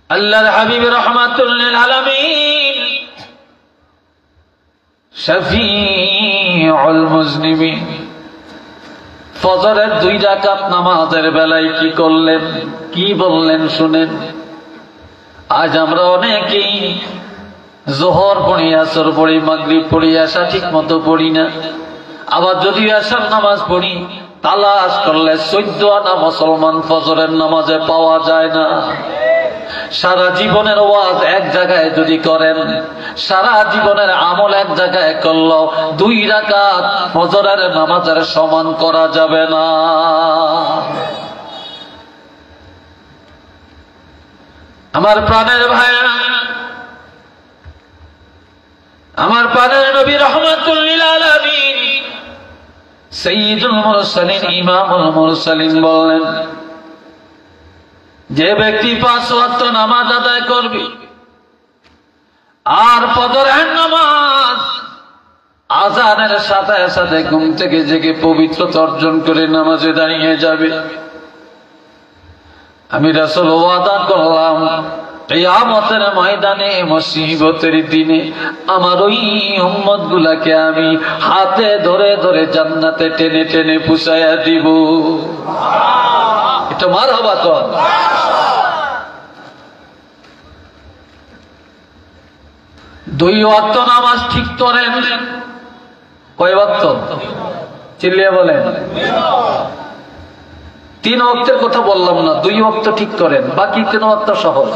আল্লাহর হাবিব রাহমাতুল লিল আলামিন শফিউল মুজনিবিন ফজরের 2 রাকাত নামাজের বেলায় কি করলেন, কি বললেন শুনেন। আজ আমরা অনেকেই যোহর পড়ি, আসর পড়ি, মাগরিব পড়ি, এশা ঠিক মতো পড়ি না। আবার যদি এশার নামাজ পড়ি, তালাশ করলে 14 আনা মুসলমান ফজরের নামাজে পাওয়া যায় না। সারা জীবনের ওয়াজ এক জায়গায় যদি করেন, সারা জীবনের আমল এক জায়গায় করলেও 2 রাকাত ফজরের নামাজের সমান করা যাবে না। আমার প্রাণের ভাইরা, আমার প্রাণের নবী রাহমাতুল লিল আলামিন সাইয়্যিদুল মুরসালিন ইমামুল মুরসালিন বললেন, যে ব্যক্তি 5 ওয়াক্ত নামাজ আদায় করবে আর ফজরের নামাজ আযানের সাথে সাথে ঘুম থেকে জেগে পবিত্রতা অর্জন করে নামাজে দাঁড়িয়ে যাবে, আমি রাসূল ওয়াদা করলাম কিয়ামতের ময়দানে মুসিবতের দিনে আমার ওই উম্মত গুলাকে আমি হাতে ধরে ধরে জান্নাতে টেনে টেনে পুষায়া দিব। এটা মারহাবা কর। দুই ওয়াক্ত নামাজ ঠিক করেন। কয় ওয়াক্ত? চিল্লিয়ে বলেন। 3 ওয়াক্তের কথা বললাম না, 2 ওয়াক্ত ঠিক করেন, বাকি 3 ওয়াক্ত সহজ।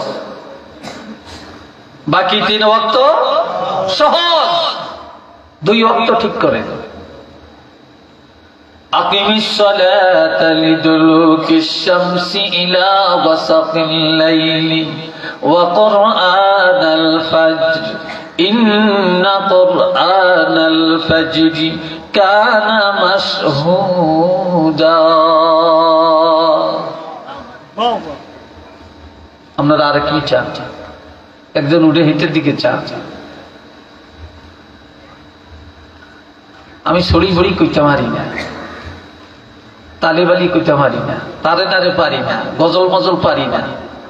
বাকি 3 ওয়াক্ত সহজ, 2 ওয়াক্ত ঠিক করেন। আকিমিস সালাতা লিদুলুকিশ শামসি ইলা গাসাকিল লাইলি ওয়া কুরআনাল ফাজর ইন্না কুরআনাল ফাজরি কানা মাশহুদা। আপনারা আর কি চান? একজন উঠে হিটের দিকে চান। আমি সরি সরি কইতে পারি না, তালেবালি কইতে পারি না, তারে তারে পারি না, গজল মজল পারি না।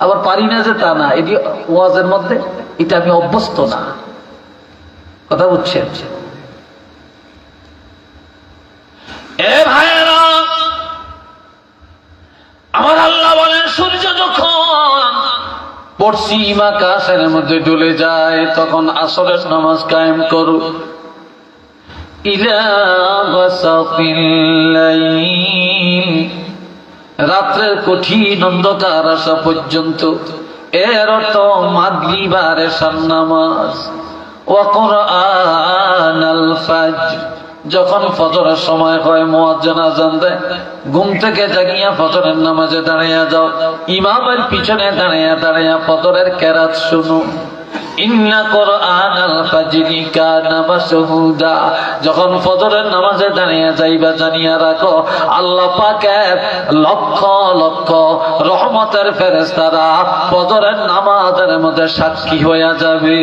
আবার পারি না যে তা না, এটি ওয়াজের মধ্যে, এটা আমি অভ্যস্ত না। কথা বুঝছেন? এ ভাইয়েরা, আমার আল্লাহ বলেন, সূর্য যখন পশ্চিম আকাশের মধ্যে ডুলে যায় তখন আসরের নামাজ কায়েম করো। ইলা গাসাকিল লাইল, রাত্রের কঠিন অন্ধকার আসা পর্যন্ত, এর অর্থ মাগরিব আর এশার নামাজ। ওয়া কুরআনাল ফাজর, যখন ফজরের সময় হয় মুয়াজ্জিন আযান দেয়, ঘুম থেকে জাগিয়া ফজরের নামাজে দাঁড়িয়ে যাও, ইমামের পিছনে দাঁড়িয়ে দাঁড়িয়ে ফজরের কেরাত শুনো। ইন্না কুরআনাল ফাজরি কানা মাশহুদা, যখন ফজরের নামাজে দাঁড়িয়ে যাইবা জানিয়া রাখো আল্লাহ পাকের লক্ষ লক্ষ রহমতের ফেরেশতারা ফজরের নামাজের মধ্যে সাক্ষী হয়ে যাবে।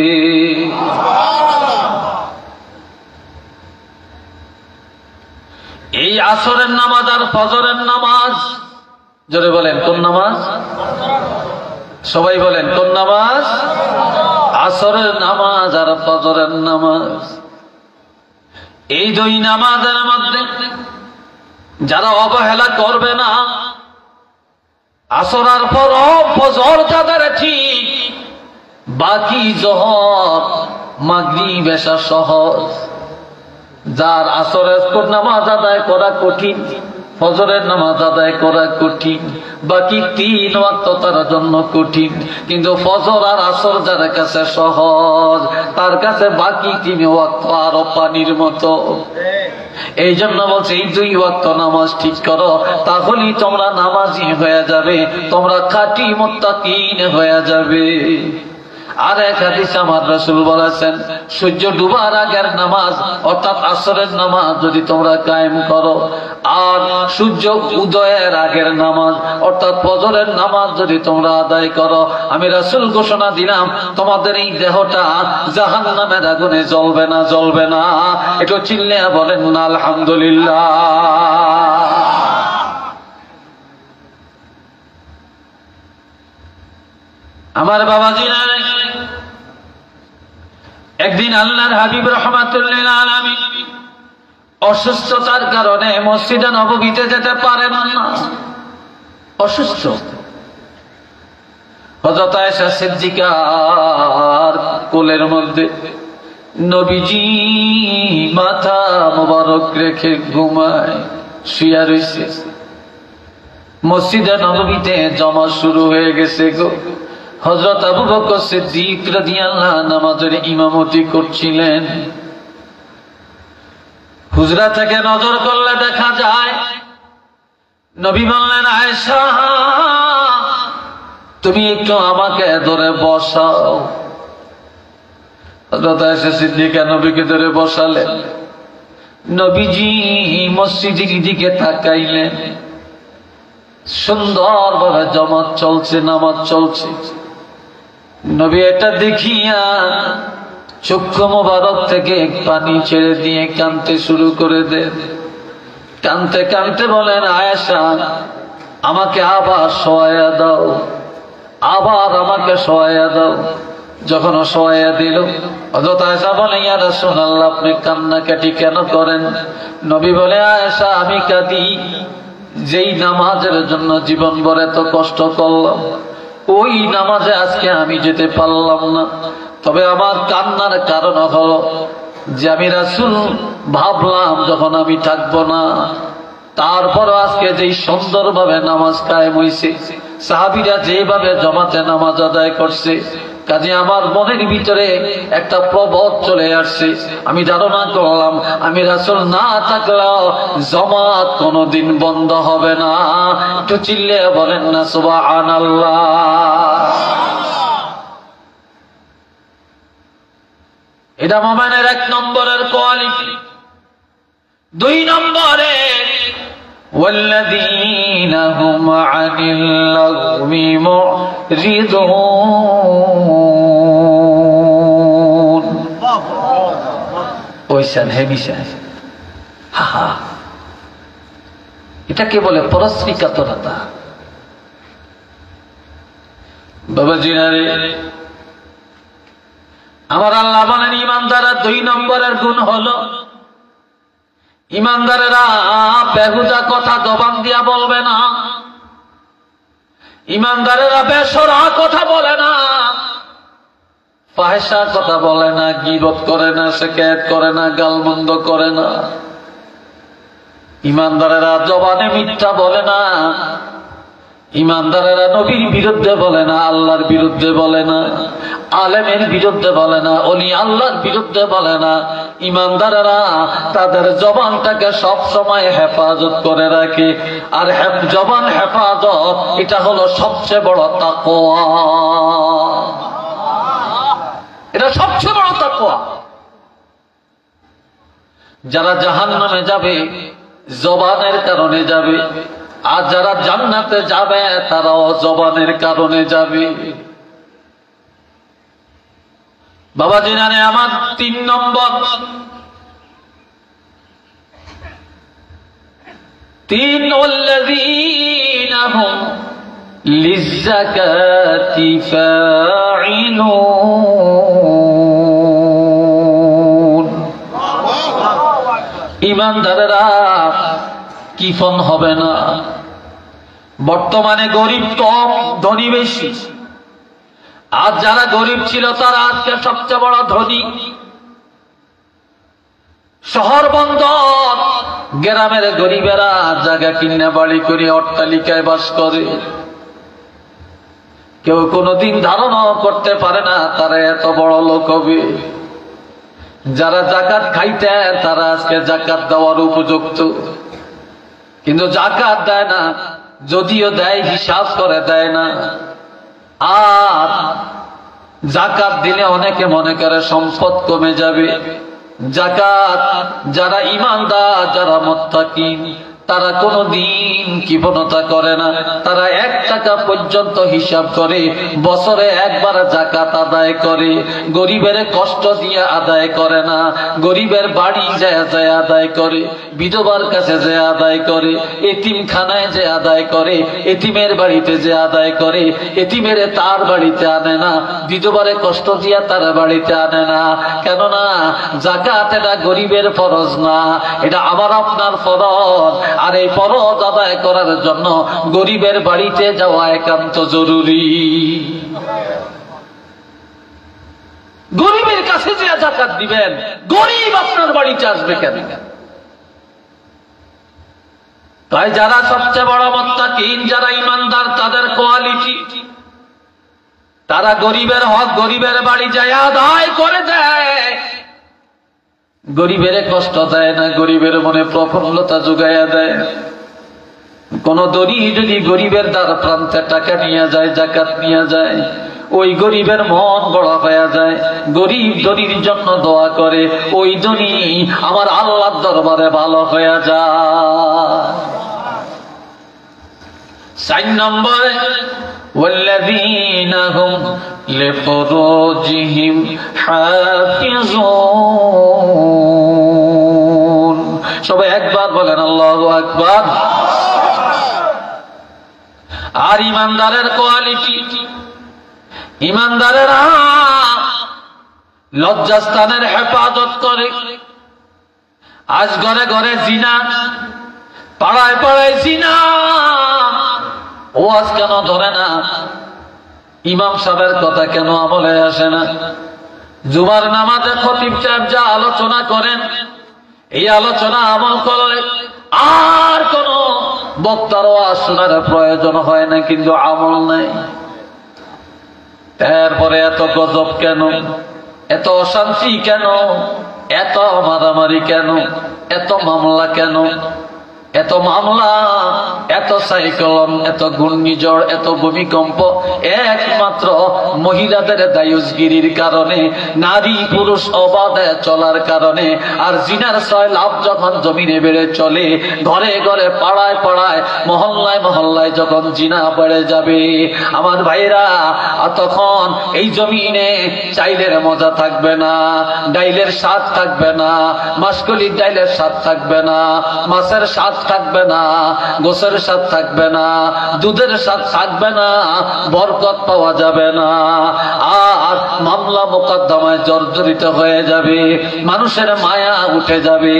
এই আসরের নামাজ আর ফজরের নামাজ, জোরে বলেন কোন নামাজ? সবাই বলেন কোন নামাজ? আসরের নামাজ আর ফজরের নামাজ। এই 2 নামাজের মধ্যে যারা অবহেলা করবে না, আসর আর ফজর যাদের ঠিক, বাকি যোহর মাগরিব এশা সহজ। যার আসরের নামাজ আদায় করা কঠিন, ফজরের নামাজ আদায় করা কঠিন, বাকি 3 ওয়াক্ত তার জন্য কঠিন, কিন্তু ফজর আর আসর যার কাছে সহজ, তার কাছে বাকি 3 ওয়াক্ত আরো পানির মতো। এই জন্য বলছে এই 2 ওয়াক্ত নামাজ ঠিক করো, তাহলেই তোমরা নামাজি হয়ে যাবে, তোমরা খাঁটি মুত্তাকিন হয়ে যাবে। আর এক হাদিসে আমার রাসূল বলেছেন, সূর্য ডুবার আগের নামাজ অর্থাৎ আসরের নামাজ যদি তোমরা কায়েম করো, আর সূর্য উদয়ের আগের নামাজ অর্থাৎ ফজরের নামাজ যদি তোমরা আদায় করো, আমি রাসূল ঘোষণা দিলাম তোমাদের এই দেহটা জাহান্নামের আগুনে জ্বলবে না, জ্বলবে না। একটু চিল্লিয়ে বলেন না আলহামদুলিল্লাহ। আমার বাবাজিরা, একদিন আল্লাহর হাবিব রাহমাতুল্লিল আলামিন অসুস্থতার কারণে মসজিদে নববীতে যেতে পারেন না, অসুস্থ। হযরত আয়েশা সিদ্দিকার কোলের মধ্যে নবীজি মাথা মোবারক রেখে ঘুমায়, শুয়ে রয়েছে। মসজিদে নববীতে জমা শুরু হয়ে গেছে গো। হযরত আবু বকর সিদ্দিক রাদিয়াল্লাহু আনহু নামাজের ইমামতি করছিলেন। হুজরা থেকে নজর করলে দেখা যায় নবী বললেন, আয়েশা তুমি একটু আমাকে ধরে বসাও। হযরত আয়েশা সিদ্দিকা নবীকে ধরে বসালেন। নবীজি মসজিদের দিকে তাকাইলেন, সুন্দরভাবে জামাত চলছে, নামাজ চলছে। নবী এটা দেখিয়া চক্ষু মোবারক থেকে পানি ছেড়ে দিয়ে কাঁদতে শুরু করে দেন। কাঁদতে কাঁদতে বলেন, আয়েশা আমাকে আবার শোয়াইয়া দাও, আবার আমাকে শোয়াইয়া দাও। যখন শোয়াইয়া দিল, হযরত আয়েশা বলে, ইয়া রাসূলুল্লাহ আপনি কান্নাকাটি কেন করেন? নবী বলে, আয়েশা আমি কাঁদি যেই নামাজের জন্য জীবন ভর এত কষ্ট করলাম, ওই নামাজে আজকে আমি যেতে পারলাম না। তবে আমার কান্নার কারণ হলো যে আমি রাসূল ভাবলাম যখন আমি থাকবো না, তারপর আজকে যেই সুন্দরভাবে নামাজ কায়েম হইছে, সাহাবীরা যেভাবে জমাতে নামাজ আদায় করছে, কাজে আমার মনের ভিতরে একটা প্রবোধ চলে আসছে। আমি ধারণা করলাম আমি রাসূল না থাকলেও জামাত কোনোদিন বন্ধ হবে না। একটু চিল্লে বলেন না সুবহানাল্লাহ। এটা মুমিনের 1 নম্বরের কোয়ালিটি। 2 নম্বরে والذين هم عن اللغو معرضون। ওইসান হেবিসান হা, এটাকে বলে পরশ্রীকাতরতা। বাবাজিরা রে, আমার আল্লাহ বলেন ইমানদারের 2 নম্বরের গুণ হলো ইমানদারেরা বেহুদা কথা জবান দিয়া বলবে না, ইমানদারেরা বেসরা কথা বলে না, ফাহিশা কথা বলে না, গীবত করে না, শিকায়েত করে না, গালমন্দ করে না। ইমানদারেরা জবানে মিথ্যা বলে না, ইমানদারেরা নবীর বিরুদ্ধে বলে না, আল্লাহর বিরুদ্ধে বলে না, আলেমের বিরুদ্ধে বলে না, ওলি আল্লাহর বিরুদ্ধে বলে না। ইমানদারেরা তাদের জবানটাকে সব সময় হেফাজত করে রাখে। আর জবান হেফাজত এটা হলো সবচেয়ে বড় তাকওয়া, এটা সবচেয়ে বড় তাকওয়া। যারা জাহান্নামে যাবে জবানের কারণে যাবে, আর যারা জান্নাতে যাবে তারাও জবানের কারণে যাবে। বাবাজি জানে আমার 3 নম্বর, 3 والذين هم للزكاة فاعلون। ইমানদারেরা কিফন হবে না। বর্তমানে গরিব কম, ধনী বেশি। আর যারা গরিব ছিল তারা আজকে সবচেয়ে বড় ধনী। শহর বন্দর, গ্রামের গরিবেরা জায়গা কিনে বাড়ি করে অট্টালিকায় বাস করে। কেউ কোনোদিন ধারণা করতে পারে না তারা এত বড় লোক হবে। যারা যাকাত খাইতেন তারা আজকে যাকাত দেওয়ার উপযুক্ত, কিন্তু যাকাত দেয় না, যদিও দেয় হিসাব করে দেয় না। আর যাকাত দিলে অনেকে মনে করে সম্পদ কমে যাবে। যাকাত যারা ঈমানদার, যারা মুত্তাকিন তারা কোনোদিন কৃপণতা করে না। তারা 1 টাকা পর্যন্ত হিসাব করে, বছরে একবার যাকাত আদায় করে, গরিবের কষ্ট দিয়ে আদায় করে না। গরিবের বাড়ি যায় যায় আদায় করে, বিধবার কাছে যে আদায় করে, এতিমখানায় যে আদায় করে, এতিমের বাড়িতে যে আদায় করে, এতিমের তার বাড়িতে আনে না, বিধবারে কষ্ট দিয়া তার বাড়িতে আনে না। কেননা যাকাত এটা গরিবের ফরজ না, এটা আমার আপনার ফরজ। আর এই ফরজ আদায় করার জন্য গরিবের বাড়িতে যাওয়া একান্ত জরুরি। গরিবের কাছে যে যাকাত দিবেন, গরিব আপনার বাড়িতে আসবে কেন? তাই যারা সবচেয়ে বড় মুত্তাকিন, যারা ইমানদার, তাদের কোয়ালিটি, তারা গরিবের হক গরিবের বাড়ি যায় আদায় করে দেয়। গরিবের কষ্ট দেয় না, গরিবের মনে প্রফুল্লতা যোগাইয়া দেয়। কোন দরি যদি গরিবের দ্বার প্রান্তে টাকা নিয়ে যায়, যাকাত নিয়ে যায়, ওই গরিবের মন বড় হয়ে যায়। গরিব দরির জন্য দোয়া করে, ওই দরি আমার আল্লাহর দরবারে ভালো হয়ে যায়। 4 নম্বরে والذين هم لفروجهم حافظون। সবাই একবার বলেন আল্লাহু আকবার। আর ইমানদারের কোয়ালিটি, ইমানদারেরা লজ্জাস্থানের হেফাজত করে। আজ ঘরে ঘরে জিনা, পাড়ায় পাড়ায় জিনা, ওয়াজ কেন ধরে না? ইমাম সাহেবের কথা কেন আমলে আসে না? জুমার নামাজে খতিব সাহেব যা আলোচনা করেন, এই আলোচনা আমল করে আর কোন বক্তার ওয়াজ শোনার প্রয়োজন হয় না, কিন্তু আমল নাই। তারপরে এত গজব কেন? এত অশান্তি কেন? এত মারামারি কেন? এত মামলা কেন? এত মামলা, এত সাইক্লোন, এত ঘূর্ণিঝড়, এত ভূমিকম্প একমাত্র মহিলাদের দায়ুসগিরির কারণে, নারী পুরুষ অবাধে চলার কারণে। আর জিনার সয়লাভ যখন জমিনে বেড়ে চলে, ঘরে ঘরে পাড়ায় পাড়ায় মহল্লায় মহল্লায় যখন জিনা বেড়ে যাবে, আমার ভাইরা, তখন এই জমিনে চাইলের মজা থাকবে না, ডাইলের স্বাদ থাকবে না, মাসকলির ডাইলের স্বাদ থাকবে না, মাছের স্বাদ থাকবে না, গোসের স্বাদ থাকবে না, দুধের স্বাদ থাকবে না, বরকত পাওয়া যাবে না। আর মামলা মোকদ্দমায় জর্জরিত হয়ে যাবে, মানুষের মায়া উঠে যাবে,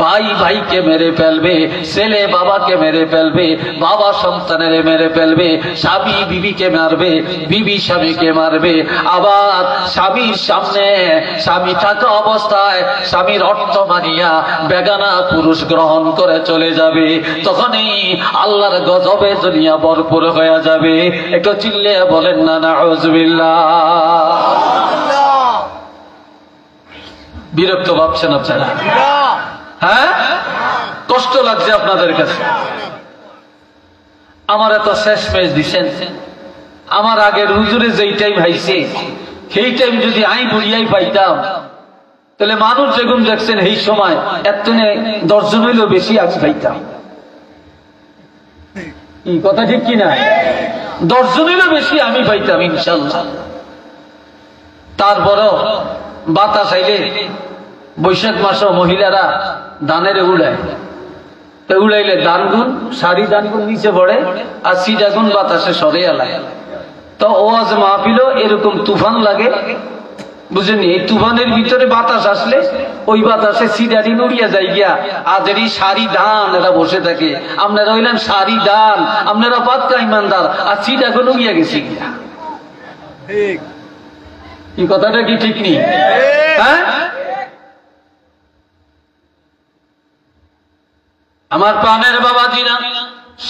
ভাই ভাইকে মেরে ফেলবে, ছেলে বাবাকে মেরে ফেলবে, বাবা সন্তানের মেরে ফেলবে, স্বামী বিবিকে মারবে, বিবি স্বামীকে মারবে। আবার স্বামীর সামনে স্বামী থাকা অবস্থায় স্বামীর অর্থ মানিয়া বেগানা পুরুষ গ্রহণ করে চলে যাবে। তখনই আল্লাহর গজবে দুনিয়া ভরপুর হয়ে যাবে। একটু চিল্লে বলেন না নাউযুবিল্লাহ। বিরক্ত ভাবছেন আপনারা? হ্যাঁ, কষ্ট লাগছে আপনাদের কাছে? আমার এত শেষ মেশ দিচ্ছেন, আমার আগের হুজুরে যেই টাইম হাইছে সেই টাইম যদি আই বুড়িয়াই পাইতাম, তাহলে মানুষ যেগুন দেখছেন এই সময় এত 10 জন হইলেও বেশি আজ পাইতাম। কি কথা ঠিক কিনা? 10 জন হইলেও বেশি আমি পাইতাম ইনশাল্লাহ। তারপরও বাতাস আইলে বৈশাখ মাসও মহিলারা ধানের উড়ায়, উড়াইলে ধানগুন, সারি ধানগুন নিচে পড়ে আর সিডাগুন বাতাসে সরে এলায়। তো ওয়াজ মাহফিলও এরকম তুফান লাগে, বুঝলেন? এই তুফানের ভিতরে বাতাস আসলে ওই বাতাসে সিডারি নড়িয়া যায় গিয়া, আর যদি সারি ধান এরা বসে থাকে, আপনারা হইলেন সারি ধান, আপনারা পাক্কা ইমানদার, আর সিডাগুন নড়িয়া গেছে গিয়া। এই কথাটা কি ঠিক নেই? হ্যাঁ, আমার প্রাণের বাবাজিরা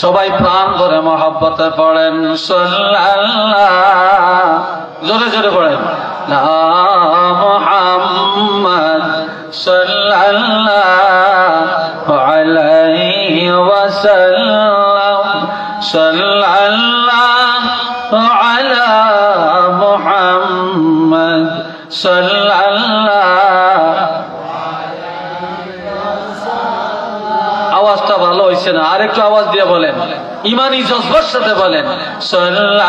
সবাই প্রাণ ধরে মহব্বতে পড়েন সাল্লাল্লাহ, জোরে জোরে পড়েন না মুহাম্মদ সাল্লাল্লাহু আলাইহি ওয়াসাল্লাম, সাল্লাল্লাহু আলা মুহাম্মদ সাল্লাল্লাহু। আওয়াজটা ভালো হয়েছে হচ্ছে না, আর একটু আওয়াজ দিয়ে বলেন, ইমানি জজবার সাথে বলেন সাল্লাল্লাহু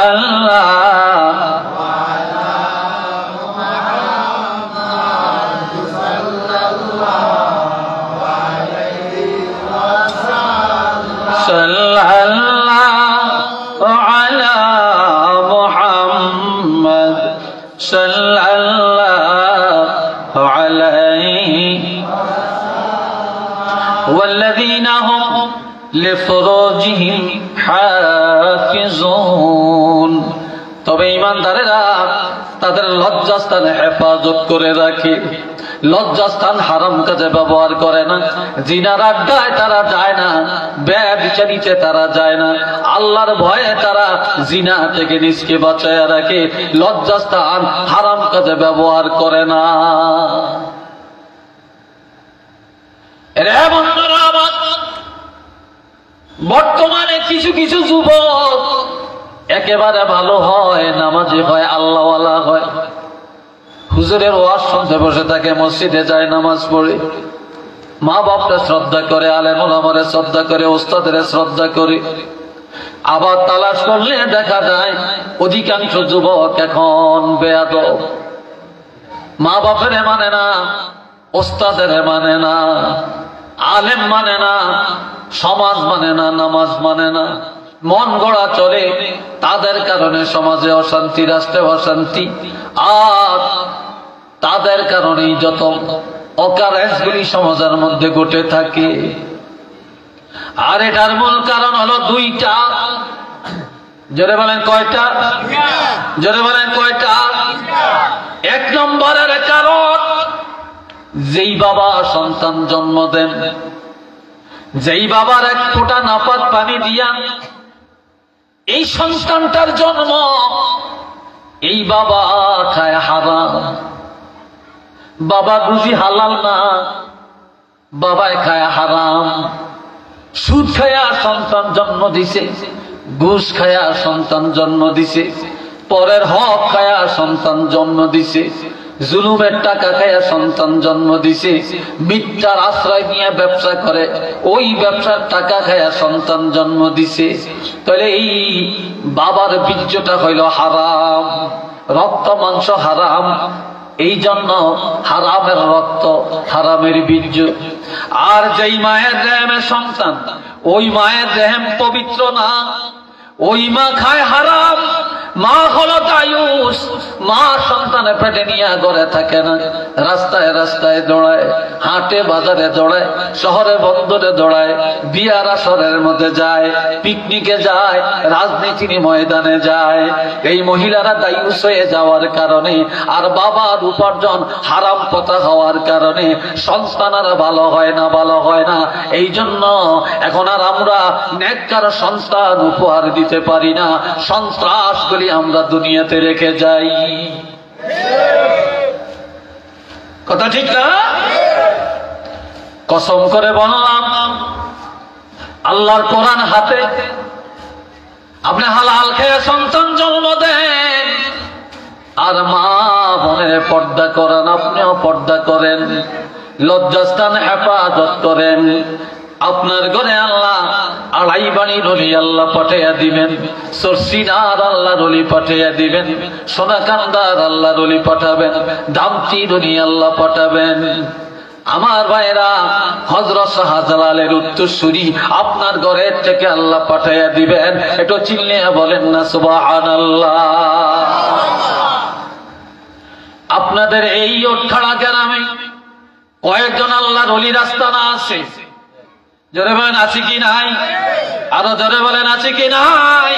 আলা মুহাম্মদ সাল্লাল্লাহু আলাইহি والذين هم لفروجهم حافظون। তবে ঈমানদারেরা তাদের লজ্জাস্থানে হেফাজত করে রাখে, লজ্জাস্থান হারাম কাজে ব্যবহার করে না, জিনার আড্ডায় তারা যায় না, ব্যভিচারিতে তারা যায় না, আল্লাহর ভয়ে তারা জিনা থেকে নিজকে বাঁচায় রাখে, লজ্জাস্থান হারাম কাজে ব্যবহার করে না। বর্তমানে কিছু কিছু যুবক একেবারে ভালো হয়, নামাজি হয়, আল্লাহওয়ালা হয়, হুজুরের ওয়াজ শুনতে বসে থাকে, মসজিদে যায়, নামাজ পড়ে, মা বাপকে শ্রদ্ধা করে, আলেম ওলামারে শ্রদ্ধা করে, ওস্তাদের শ্রদ্ধা করে। আবার তালাশ করলে দেখা যায় অধিকাংশ যুবক এখন বেয়াদব, মা বাপের মানে না, ওস্তাদের মানে না, আলেম মানে না, সমাজ মানে না, নামাজ মানে না, মন গড়া চলে। তাদের কারণে সমাজে অশান্তি, রাষ্ট্রে অশান্তি, আর তাদের কারণেই যত অকারেন্সগুলি সমাজের মধ্যে ঘটে থাকে। আর এটার মূল কারণ হলো দুইটা। জোরে বলেন কয়টা? জোরে বলেন কয়টা? এক নম্বরের কারণ, যেই বাবা সন্তান জন্ম দেন, যেই বাবার এক ফোঁটা নাপাক পানি দিয়া এই সন্তানটার জন্ম, এই বাবা খায় হারাম, বাবা বুঝি হালাল না, বাবায় খায় হারাম, সুদ খায়া সন্তান জন্ম দিছে, ঘুষ খায়া সন্তান জন্ম দিছে, পরের হক খায়া সন্তান জন্ম দিছে, জুলুমের টাকা খায়া সন্তান জন্ম দিছে, মিথ্যার আশ্রয় নিয়ে ব্যবসা করে, ওই ব্যবসার টাকা খায়া সন্তান জন্ম দিছে। তাহলে এই বাবার বীর্যটা হইল হারাম, রক্ত মাংস হারাম, এই জন্য হারামের রক্ত, হারামের বীর্য। আর যেই মায়ের রেহেমের সন্তান, ওই মায়ের রেহেম পবিত্র না, ওই মা খায় হারাম, মা হলো দায়ুস, মা সন্তানের পেটে নিয়ে ঘরে থাকে না, রাস্তায় রাস্তায় দৌড়ায়, হাটে বাজারে দৌড়ায়, শহরে বন্দরে দৌড়ায়, বিয়ার আসরের মধ্যে যায়, পিকনিকে যায়, রাজনীতির ময়দানে যায়। এই মহিলারা দায়ুস হয়ে যাওয়ার কারণে আর বাবার উপার্জন হারাম পথে হওয়ার কারণে সন্তানেরা ভালো হয় না, ভালো হয় না। এই জন্য এখন আর আমরা নেককার সন্তান উপহার দিতে পারি না, সন্ত্রাসগুলি আমরা দুনিয়াতে রেখে যাই। কথা ঠিক না? কসম করে বললাম, আল্লাহর কোরআন হাতে, আপনি হালাল খেয়ে সন্তান জন্ম দেন, আর মা বোনের পর্দা করেন, আপনিও পর্দা করেন, লজ্জাস্থান হেফাজত করেন। আপনার ঘরে আল্লাহ আড়াই বাণীর অলি আল্লাহ পাঠাইয়া দিবেন, সরসিনার আল্লাহর অলি পাঠাইয়া দিবেন, সোনাকান্দার আল্লাহর অলি পাঠাবেন, দামতির অলি আল্লাহ পাঠাবেন। আমার ভাইরা, হযরত শাহজালালের উত্তরসূরি আপনার ঘরের থেকে আল্লাহ পাঠাইয়া দিবেন। একটু চিল্লে বলেন না সুবহানাল্লাহ। আপনাদের এই ওঠাড়া গ্রামে কয়েকজন আল্লাহর অলির আস্তানা আছে, জোরে বলেন আছে কি নাই? আরো জোরে বলেন আছে কি নাই?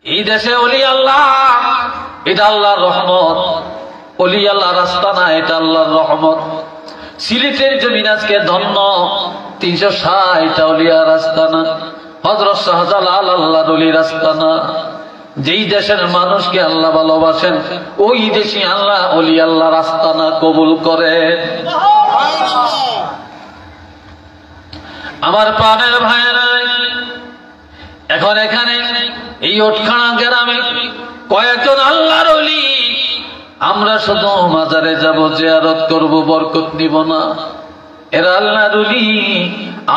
এই দেশে অলি আল্লাহ, এটা আল্লাহর রহমত। অলি আল্লাহর আস্তানা, এটা আল্লাহর রহমত। সিলেটের জমিন আজকে ধন্য, 360টা অলিয়ার আস্তানা, হযরত শাহজালাল আল্লাহর অলির আস্তানা। যেই দেশের মানুষকে আল্লাহ ভালোবাসেন, ওই দেশে আল্লাহ অলি আল্লাহর আস্তানা কবুল করেন। আমার প্রাণের ভাইয়েরা, এখন এখানে এই ওটখানা গ্রামে কয়েকজন আল্লাহর ওলি, আমরা শুধু মাজারে যাব, জিয়ারত করব, বরকত নিব না। এরা আল্লাহর ওলি,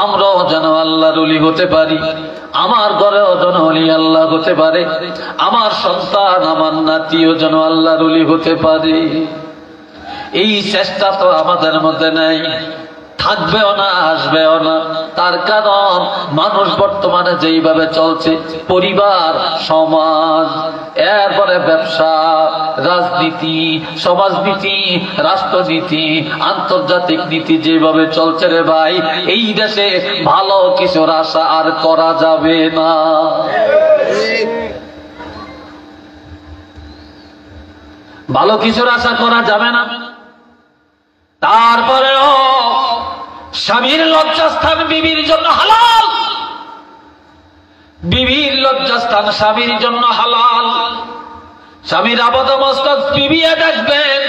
আমরাও যেন আল্লাহর ওলি হতে পারি, আমার ঘরেও যেন ওলি আল্লাহ হতে পারে, আমার সন্তান আমার নাতিও যেন আল্লাহর ওলি হতে পারে। এই চেষ্টা তো আমাদের মধ্যে নাই, থাকবেও না, আসবেও না। তার কারণ মানুষ বর্তমানে যেইভাবে চলছে, পরিবার, সমাজ, এরপরে ব্যবসা, রাজনীতি, সমাজনীতি, রাষ্ট্রনীতি, আন্তর্জাতিক নীতি যেভাবে চলছে রে ভাই, এই দেশে ভালো কিছুর আশা আর করা যাবে না। ভালো কিছুর আশা করা যাবে না। তারপরেও স্বামীর লজ্জাস্থান বিবির জন্য হালাল, বিবির লজ্জাস্থান স্বামীর জন্য হালাল। স্বামীর আপাদমস্তক বিবিয়ে দেখবেন,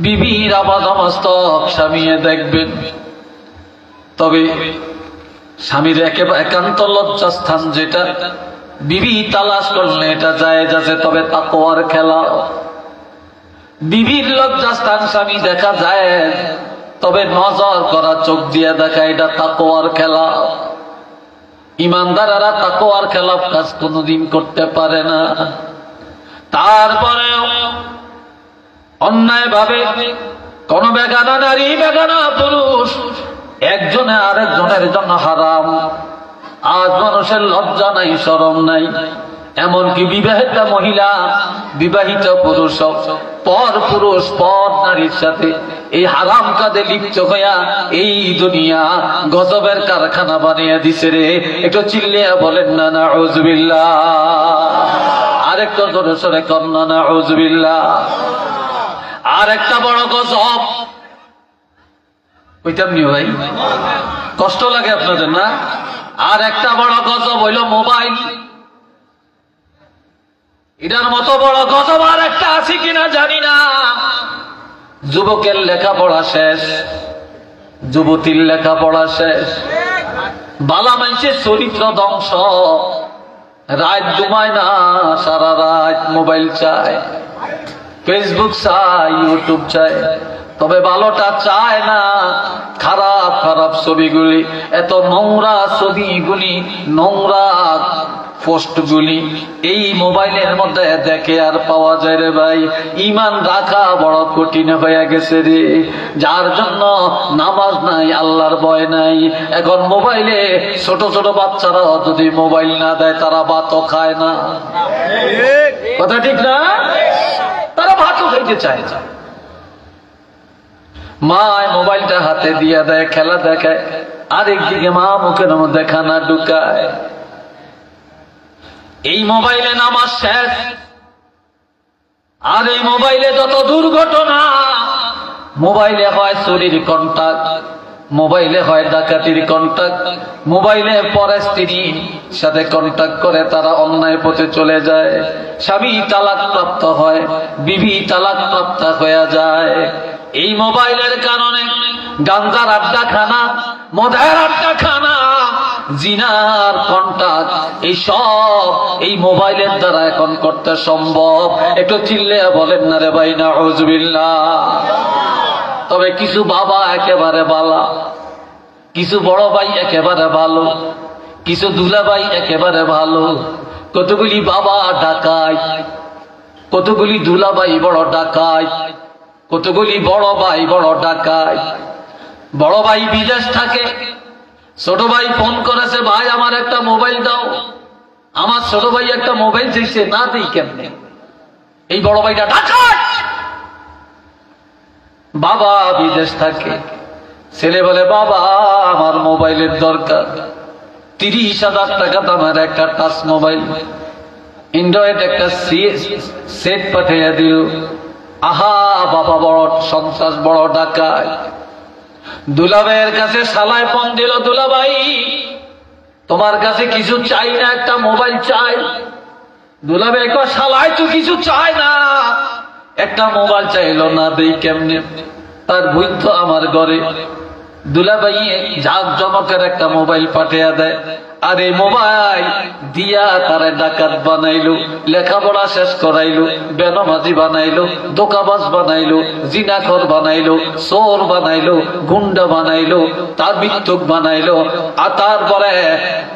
বিবির আপাদমস্তক স্বামীয়ে দেখবেন। তবে স্বামীর একান্ত লজ্জাস্থান যেটা বিবি তালাশ করলে এটা জায়েজ আছে, তবে তাকওয়ার খেলা। বিবির লজ্জাস্থান স্বামী দেখা যায়, তবে নজর করা, চোখ দিয়ে দেখা, এটা তাকওয়ার খেলা। ইমানদারেরা তাকওয়ার খেলাফ কাজ কোনোদিন করতে পারে না। তারপরেও অন্যায় ভাবে কোন বেগানা নারী, বেগানা পুরুষ একজনে আরেকজনের জন্য হারাম। আজ মানুষের লজ্জা নাই, শরম নাই। এমনকি বিবাহিতা মহিলা, বিবাহিত পুরুষ, পুরুষ পর নারীর সাথে এই হারাম কাজে লিপ্ত হইয়া এই দুনিয়া গজবের কারখানা বানিয়ে দিছে রে। একটু চিল্লিয়া বলেন না নাউযুবিল্লাহ। আরেকটা জোরে সরে কর না নাউযুবিল্লাহ। আর একটা বড় গজব, ওইটাম নি ভাই, কষ্ট লাগে আপনাদের না? আর একটা বড় গজব হইল মোবাইল। এটার মতো বড় গজব আর একটা আছে কিনা জানি না। যুবকের লেখাপড়া শেষ, যুবতীর লেখাপড়া শেষ, বালা মানুষের চরিত্র ধ্বংস, রাত ঘুমায় না, সারা রাত মোবাইল চায়, ফেসবুক চায়, ইউটিউব চায়, তবে ভালোটা চায় না। খারাপ খারাপ ছবিগুলি, এত নোংরা ছবিগুলি, নোংরা পোস্টগুলি এই মোবাইলের মধ্যে দেখে আর পাওয়া যায় রে ভাই। ইমান রাখা বড় কঠিন হয়ে গেছে রে, যার জন্য নামাজ নাই, আল্লাহর ভয় নাই। এখন মোবাইলে ছোট ছোট বাচ্চারা যদি মোবাইল না দেয়, তারা ভাতও খায় না। কথা ঠিক না? তারা ভাতও খাইতে চায় না। মা মোবাইলটা হাতে দিয়ে দেয়, খেলা দেখায়, আরেকদিকে মা মুখের মধ্যে খানা ঢুকায়। এই মোবাইলে নামাজ শেষ, আর এই মোবাইলে যত দুর্ঘটনা। মোবাইলে হয় চুরির কন্টাক্ট, মোবাইলে হয় ডাকাতির কন্টাক্ট, মোবাইলে পরে স্ত্রীর সাথে কন্টাক্ট করে তারা অন্যায় পথে চলে যায়। স্বামী তালাক প্রাপ্ত হয়, বিবি তালাক প্রাপ্ত হয়ে যায় এই মোবাইলের কারণে। গাঞ্জার আড্ডাখানা, মদের আড্ডাখানা, জিনার কন্টাক্ট, এই সব এই মোবাইলের দ্বারা এখন করতে সম্ভব। একটু চিল্লে বলেন না রে ভাই নাউযুবিল্লাহ। তবে কিছু বাবা একেবারে বালা, কিছু বড় ভাই একেবারে ভালো, কিছু দুলাভাই একেবারে ভালো। কতগুলি বাবা ডাকায়, কতগুলি দুলাভাই বড় ডাকায়, কতগুলি বড় ভাই বড় ডাকায়। বড় ভাই বিদেশ থাকে, ছোট ভাই ফোন করেছে, ভাই আমার একটা মোবাইল দাও। আমার ছোট ভাই একটা মোবাইল চাইছে, না দেই কেমনে? এই বড় ভাইটা ডাকাত। বাবা বিদেশ থাকে, ছেলে বলে বাবা আমার মোবাইলের দরকার, 30,000 টাকা দামের একটা টাচ মোবাইল, অ্যান্ড্রয়েড একটা সেট পাঠিয়ে দিল। আহা বাবা বড় সন্ত্রাস, বড় ডাকাত। দুলাভাইয়ের কাছে শালায় ফোন দিল, দুলাভাই তোমার কাছে কিছু চাই না, একটা মোবাইল চাই। দুলাভাই কয় শালায় তো কিছু চাই না, একটা মোবাইল চাইলো, না দেই কেমনে? তার বই তো আমার ঘরে। দুলাভাই জাঁক জমকের একটা মোবাইল পাঠিয়ে দেয়, আর এই মোবাইল দিয়া তারে ডাকাত বানাইলো, লেখাপড়া শেষ করাইলো, বেনামাজি বানাইলো, দোকাবাজ বানাইলো, জিনাখর বানাইলো, চোর বানাইলো, গুন্ডা বানাইলো, তার মৃত্যুক বানাইলো। আর তারপরে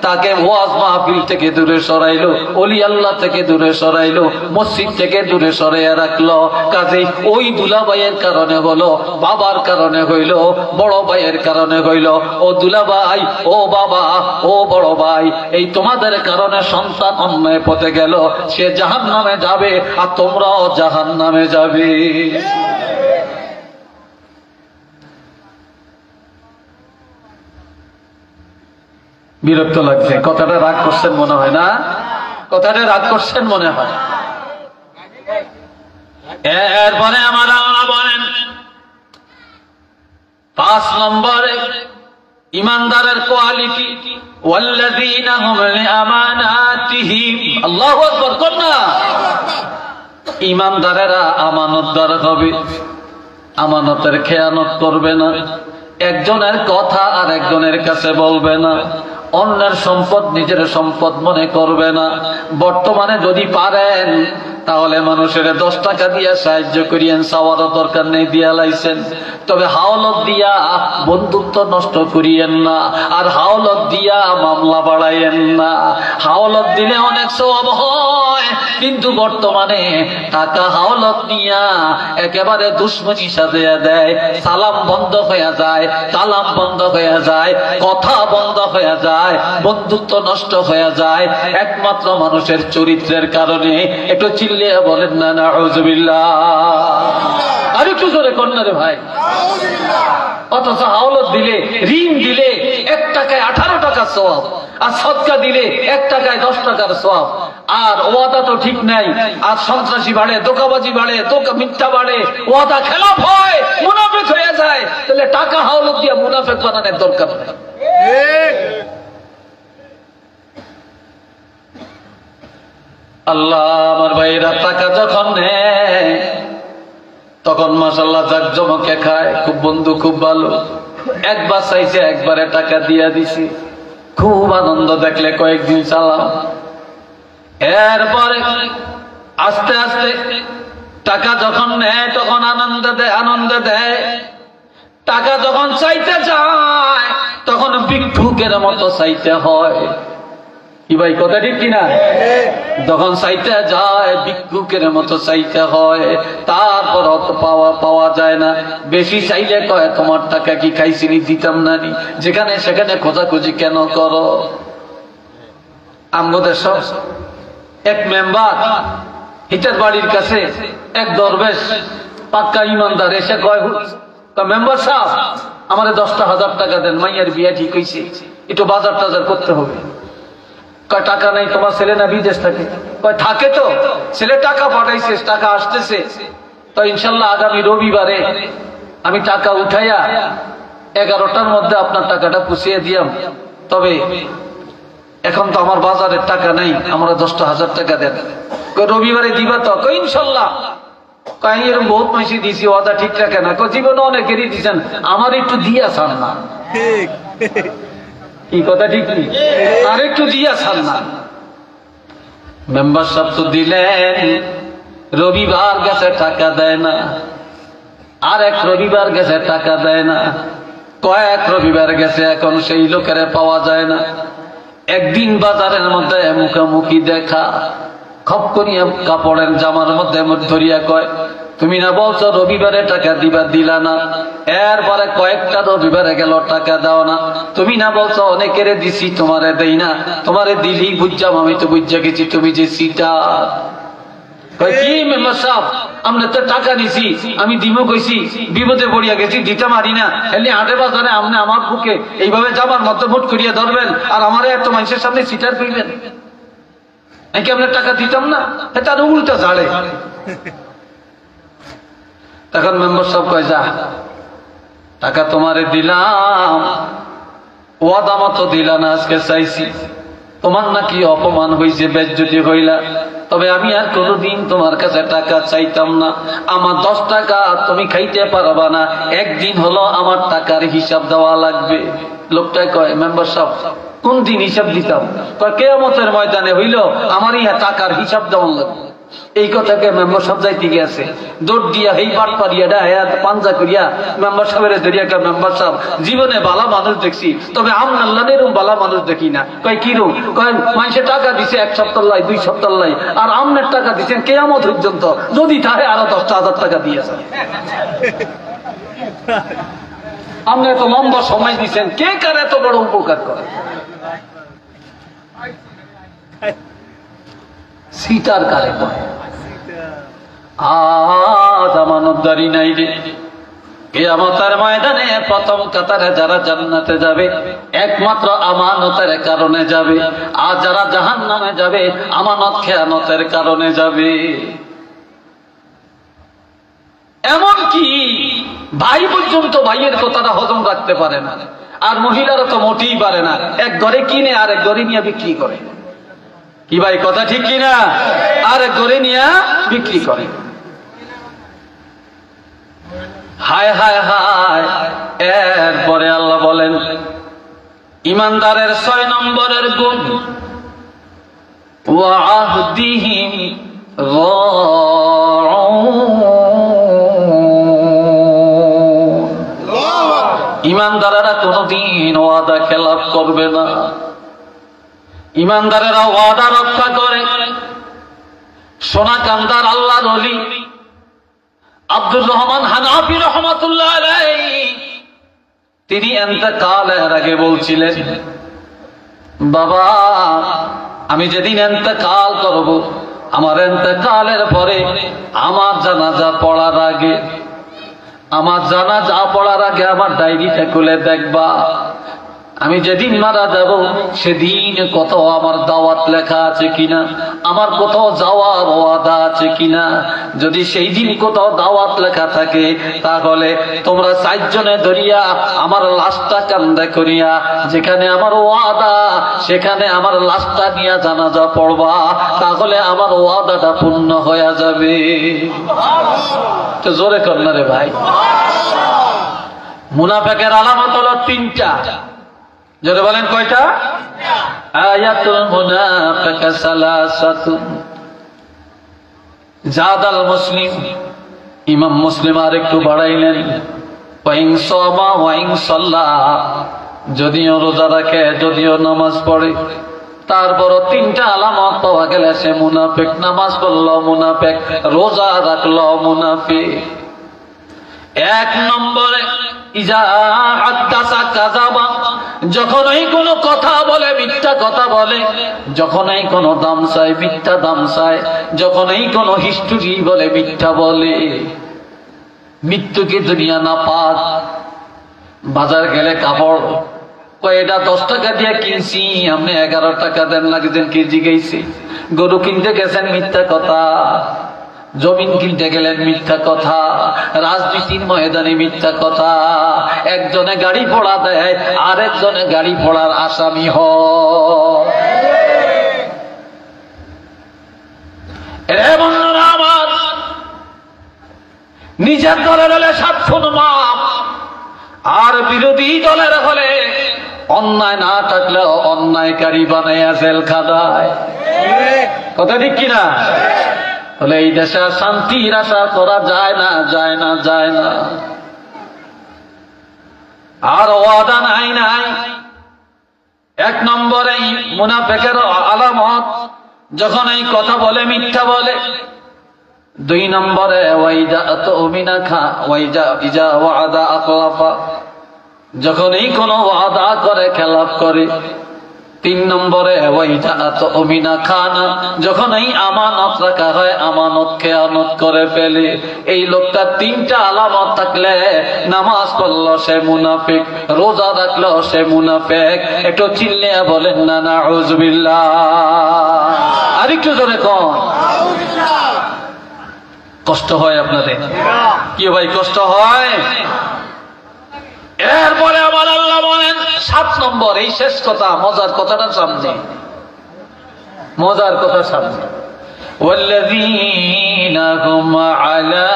তাকে ওয়াজ মাহফিল থেকে দূরে সরাইলো, ওলি আল্লাহ থেকে দূরে সরাইলো, মসজিদ থেকে দূরে সরাইয়া রাখলো। কাজেই ওই দুলাভাইয়ের কারণে হলো, বাবার কারণে হইল, বড় ভাইয়ের কারণে হইল। ও দুলাভাই, ও বাবা, ও বড় ভাই, এই তোমাদের কারণে সন্তান অন্যায় পথে গেল, সে জাহান্নামে যাবে আর তোমরাও জাহান্নামে যাবে। বিরক্ত লাগছে, কথাটা রাগ করছেন মনে হয় না? কথাটা রাগ করছেন মনে হয়। এরপরে আমার আল্লাহ বলেন 5 নম্বরে ইমানদারের কোয়ালিটি, ওয়াল্লাযীনা হুম লিআমানাতিহিম, আল্লাহু আকবার কোন না, ইমানদারেরা আমানতদার হবে, আমানতের খেয়ানত করবে না, একজনের কথা আর একজনের কাছে বলবে না, অন্যের সম্পদ নিজের সম্পদ মনে করবে না। বর্তমানে যদি পারেন তাহলে মানুষের 10 টাকা দিয়া সাহায্য করিয়েন, চাওয়ারও দরকার নেই, দিয়া লাইছেন। তবে হাওলত দিয়া বন্ধুত্ব নষ্ট করিয়েন না, আর হাওলত দিয়া মামলা বাড়াইয়েন না। হাওলত দিলে অনেক সওয়াব হয়, কিন্তু বর্তমানে টাকা হাওলত নিয়া একেবারে দুশ্মনী সাজিয়ে দেয়, সালাম বন্ধ হয়ে যায়, কালাম বন্ধ হয়ে যায়, কথা বন্ধ হয়ে যায়, বন্ধুত্ব নষ্ট হয়ে যায়, একমাত্র মানুষের চরিত্রের কারণে। একটু চিল্লিয়ে বলেন না নাউযুবিল্লাহ, আর একটু জোরে কর না রে ভাই। অথচ হাওলত দিলে, ঋণ দিলে 1 টাকায় 18 টাকার সওয়াব, আর সদকা দিলে 1 টাকায় 10 টাকার সওয়াব। আর ওয়াদা তো ঠিক নাই, আর সন্ত্রাসী বাড়ে, দোকাবাজি বাড়ে, মিথ্যা বাড়ে, ওয়াদা খেলাফ হয়, মুনাফিক হয়ে যায়। তাহলে টাকা হাওলত দিয়ে মুনাফিক বানানোর দরকার নেই। আল্লাহ, আমার ভাইরা টাকা যখন নেয় তখন মাশাআল্লাহ জাকজমকে খায়, খুব বন্ধু, খুব ভালো। একবার চাইছে, একবারে টাকা দিয়া দিছি, খুব আনন্দ দেখলে কয়েকদিন চালাম। এরপরে আস্তে আস্তে টাকা যখন নেয় তখন আনন্দ দেয়। টাকা যখন চাইতে যায় তখন ভিক্ষুকের মতো চাইতে হয়। কি ভাই, কথা ঠিক কিনা? যখন চাইতে যায় ভিক্ষুকের মতো চাইতে হয়, তারপর অত পাওয়া যায় না। বেশি চাইলে কয় তোমার টাকা কি খাইছিনি, দিতাম না নি, যেখানে সেখানে খোঁজাখুঁজি কেন করো। আমাদের সব এক মেম্বার, হিটার বাড়ির কাছে এক দরবেশ পাক্কা ইমানদার এসে কয়, মেম্বার সাহেব আমারে 10,000 টাকা দেন, মাইয়ার বিয়া ঠিক হয়েছে, একটু বাজার টাজার করতে হবে। কয় টাকা নাই, তোমার ছেলে না বিদেশ থাকে? কয় থাকে তো, ছেলে টাকা পাঠাইছে, টাকা আসতেছে, তো ইনশাল্লাহ আগামী রবিবারে আমি টাকা উঠাইয়া 11টার মধ্যে আপনার টাকাটা পুষিয়ে দিয়াম। তবে এখন তো আমার বাজারের টাকা নাই, আমরা 10,000 টাকা দেন। রবিবারে দিবা তো? কই ইনশাল্লাহ। কয় এরকম বহুত মাসি দিছি, ওয়াদা ঠিক রাখে না। জীবনে অনেকেরই দিচ্ছেন, আমার একটু দিয়া ছাড় না। কি কথা ঠিক নেই, আর একটু দিয়া ছাড় না। মেম্বার সাহেব তো দিলেন, রবিবার গেছে টাকা দেয় না, আর এক রবিবার গেছে টাকা দেয় না, কয়েক রবিবার গেছে, এখন সেই লোকের পাওয়া যায় না। একদিন বাজারের মধ্যে মুখামুখি দেখা, খপ করিয়া কাপড়ের জামার মধ্যে ধরিয়া কয়, তুমি না বলছো রবিবারে টাকা দিবা, দিলা না। এরপরে কয়েকটা রবিবারে গেল, টাকা দাও না। তুমি না বলছো অনেকেরে দিছি, তোমারে দেই না। তোমারে দিলি বুঝলাম, আমি তো বুঝা গেছি তুমি যে সিটার। কি মেম্বার সাহেব, আমরা তো টাকা নিছি, আমি দিব কইছি, বিপদে পড়িয়া গেছি, দিতে পারি না। এলি হাটে বাজারে আপনি আমার বুকে এইভাবে জামার মধ্যে মুঠ করিয়া ধরবেন, আর আমারে এত মানুষের সামনে সিটার করবেন, নাকি আপনার টাকা দিতাম না? তার উল্টা ঝাড়ে। তখন মেম্বার সাহেব কয়, যা টাকা তোমারে দিলাম, ওয়াদা মতো দিলা না, আজকে চাইছি, তোমার নাকি অপমান হয়েছে, বেজ্জতি হইলা, তবে আমি আর কোনোদিন তোমার কাছে টাকা চাইতাম না। আমার 10 টাকা তুমি খাইতে পারবা না, একদিন হলো আমার টাকার হিসাব দেওয়া লাগবে। লোকটা কয়, মেম্বার সাহেব কোন দিন হিসাব দিতাম? কিয়ামতের ময়দানে হইল আমার ইহা টাকার হিসাব দেওয়ার লাগবে। এই কথাকে মেম্বার সাহেব যাইতে গিয়েছে, দৌড় দিয়া এই বাট পারিয়া পাঞ্জা করিয়া মেম্বার সাহেবের ধরিয়া মেম্বার সাহেব জীবনে বালা মানুষ দেখছি, তবে আমনাল্লাহ এরকম বালা মানুষ দেখি না। কয় কিরম? কয় মানুষের টাকা দিছে 1 সপ্তাহ লাই 2 সপ্তাহ লাই, আর আমনের টাকা দিচ্ছেন কিয়ামত পর্যন্ত, যদি তাহে আরো 10,000 টাকা দিয়েছে। আপনি এত লম্বা সময় দিচ্ছেন, কে কার এত বড় উপকার করে? সিটার কারে করে? আজ আমানতদারি নাই রে। কিয়ামতের ময়দানে প্রথম কাতারে যারা জান্নাতে যাবে একমাত্র আমানতের কারণে যাবে, আর যারা জাহান্নামে যাবে আমানত খেয়ানতের কারণে যাবে। এমনকি ভাই পর্যন্ত ভাইয়ের কথাটা হজম রাখতে পারে না, আর মহিলারা তো মোটেই পারে না। এক ঘরে কিনে আর এক ঘরে নিয়ে বিক্রি করে। কি ভাই কথা ঠিক কিনা? আর এক ঘরে নিয়ে বিক্রি করে। হায় হায় হায়। এরপরে আল্লাহ বলেন ইমানদারের 6 নম্বরের গুণ, ওয়াহদিহিম ইমানদারেরা কোনদিন ওয়াদা খেলাফ করবে না। ইমানদারেরা ওয়াদা রক্ষা করে। সোনাকান্দার আল্লাহর ওলি আব্দুর রহমান হানাফি রহমাতুল্লাহ আলাইহি তিনি ইন্তেকালের আগে বলছিলেন, বাবা আমি যেদিন ইন্তেকাল করব, আমার ইন্তেকালের পরে আমার জানাজা পড়ার আগে আমার ডায়েরিটা খুলে দেখবা। আমি যেদিন মারা যাব সেদিন কত আমার দাওয়াত লেখা আছে কিনা, আমার কোথাও যাওয়ার ওয়াদা আছে কিনা। যদি সেই দিন কোথাও দাওয়াত লেখা থাকে তাহলে তোমরা 4 জনে ধরিয়া আমার লাশটা কান্দা করিয়া যেখানে আমার ওয়াদা সেখানে আমার লাশটা নিয়ে জানাজা পড়বা, তাহলে আমার ওয়াদাটা পূর্ণ হয়ে যাবে। তো জোরে কর না রে ভাই। মুনাফিকের আলামত হলো 3টা। যদি বলেন কয়টা? আয়াতুল মুনাফিক সালাসাতুন। জাদাল মুসলিম, ইমাম মুসলিম আর একটু বাড়াইলেন, ওয়াইন সামা ওয়াইন সাল্লা, যদিও রোজা রাখে যদিও নামাজ পড়ে, তারপরও 3টা আলামত পাওয়া গেলে সে মুনাফিক। নামাজ পড়লো মুনাফিক, রোজা রাখলো মুনাফিক। 1 নম্বরে ইজা হাদাসা কাযাবা, যখনই কোনো কথা বলে মিথ্যা কথা বলে, যখনই কোনো দাম চায় মিথ্যা দাম চায়, যখনই কোনো হিস্ট্রি বলে মিথ্যা বলে। মৃত্যুকে দুনিয়া না পাক। বাজার গেলে কাপড় এটা 10 টাকা দিয়ে কিনছি, আপনি 11 টাকা দেন লাগছেন কেজি গেছে। গরু কিনতে গেছেন মিথ্যা কথা, জমিন কিনতে গেলেন মিথ্যা কথা, রাজনীতির ময়দানে মিথ্যা কথা। একজনে গাড়ি পোড়া দেয়, আরেকজনে গাড়ি পোড়ার আসামি হয়। আমার নিজের দলের হলে 7 খুন মাপ, আর বিরোধী দলের হলে অন্যায় না থাকলেও অন্যায়কারী বানাইয়া জেল খাদায়। কথা ঠিক কিনা? তাহলে এই দেশে শান্তির আশা করা যায় না, যায় না, যায় না। আর ওয়াদা নাই। 1 নম্বরে মুনাফিকের আলামত, যখন এই কথা বলে মিথ্যা বলে। 2 নম্বরে ওয়াইদা তুমিনা খা ইজা ওয়াদা আখলাফা, যখন এই কোনো ওয়াদা করে খেলাফ করে। 3 নম্বরে ওয়াইদা তুমিনা খানা, যখন এই আমানত রাখা হয় আমানত খেয়ানত করে ফেলে। এই লোকটা 3টা আলামত থাকলে নামাজ পড়লো সে মুনাফিক, রোজা রাখলো সে মুনাফিক। একটু চিল্লিয়া বলেন না নাউযুবিল্লাহ। আরেকটু জোরে কোন। কষ্ট হয় আপনাদের? কি ভাই কষ্ট হয়? এরপরে আমার আল্লাহ বলেন 7 নম্বর, এই শেষ কথা, মজার কথাটা সামনে, মজার কথা সামনে। ওয়াল্লাযীনা হুম আলা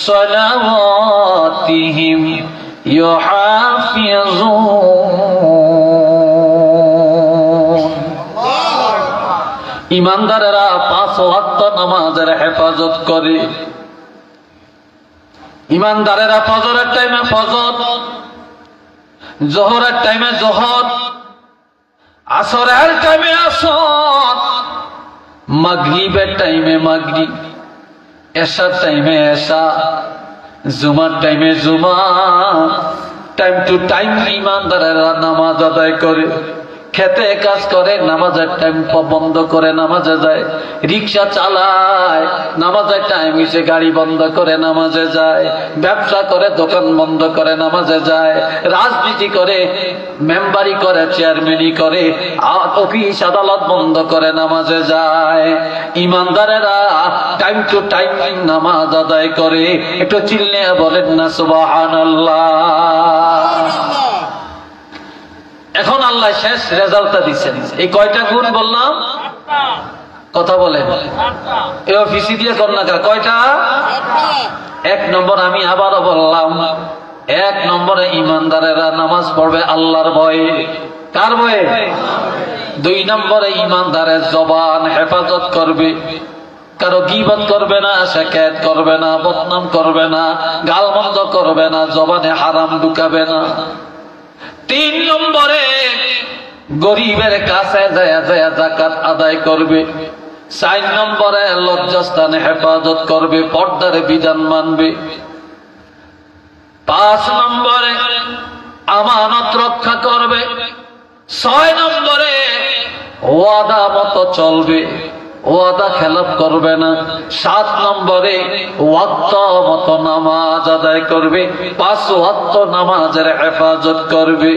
সালাওয়াতিহিম ইউহাফিযুন, ইমানদারেরা 5 ওয়াক্ত নামাজের হেফাজত করে। ইমানদারেরা ফজরের টাইমে ফজর, জোহরের টাইমে জোহর, আসরের টাইমে আসর, মাগরিবের টাইমে মাগরিব, এশার টাইমে এশা, জুমার টাইমে জুমা। টাইম টু টাইম ইমানদারেরা নামাজ আদায় করে। খেতে কাজ করে, নামাজের টাইম বন্ধ করে নামাজে যায়। রিক্সা চালায়, নামাজের টাইম হইছে গাড়ি বন্ধ করে নামাজে যায়। ব্যবসা করে, দোকান বন্ধ করে নামাজে যায়। রাজনীতি করে, মেম্বারি করে, চেয়ারম্যানই করে, অফিস আদালত বন্ধ করে নামাজে যায়। ইমানদারেরা টাইম টু টাইম নামাজ আদায় করে। একটু চিল্লে বলেন না সুবহানাল্লাহ। এখন আল্লাহ শেষ রেজাল্টটা দিচ্ছেন। এই কয়টা গুণ বললাম? কথা বলে এই অফিসি দিয়ে কন্যা কয়টা? 1 নম্বর আমি আবারও বললাম, 1 নম্বরে ইমানদারেরা নামাজ পড়বে আল্লাহর ভয়ে। কার ভয়ে? 2 নম্বরে ইমানদারের জবান হেফাজত করবে। কারো গীবত করবে না, শিকায়ত করবে না, বদনাম করবে না, গালমন্দ করবে না, জবানে হারাম ঢুকাবে না। 3 নম্বরে গরিবের কাছে যায় যাকাত আদায় করবে। 4 নম্বরে লজ্জাস্থানে হেফাজত করবে, পর্দার বিধান মানবে। 5 নম্বরে আমানত রক্ষা করবে। 6 নম্বরে ওয়াদা মতো চলবে, ওয়াদা খেলাপ করবে না। 7 নম্বরে ওয়াক্ত মতো নামাজ আদায় করবে, 5 ওয়াক্ত নামাজের হেফাজত করবে।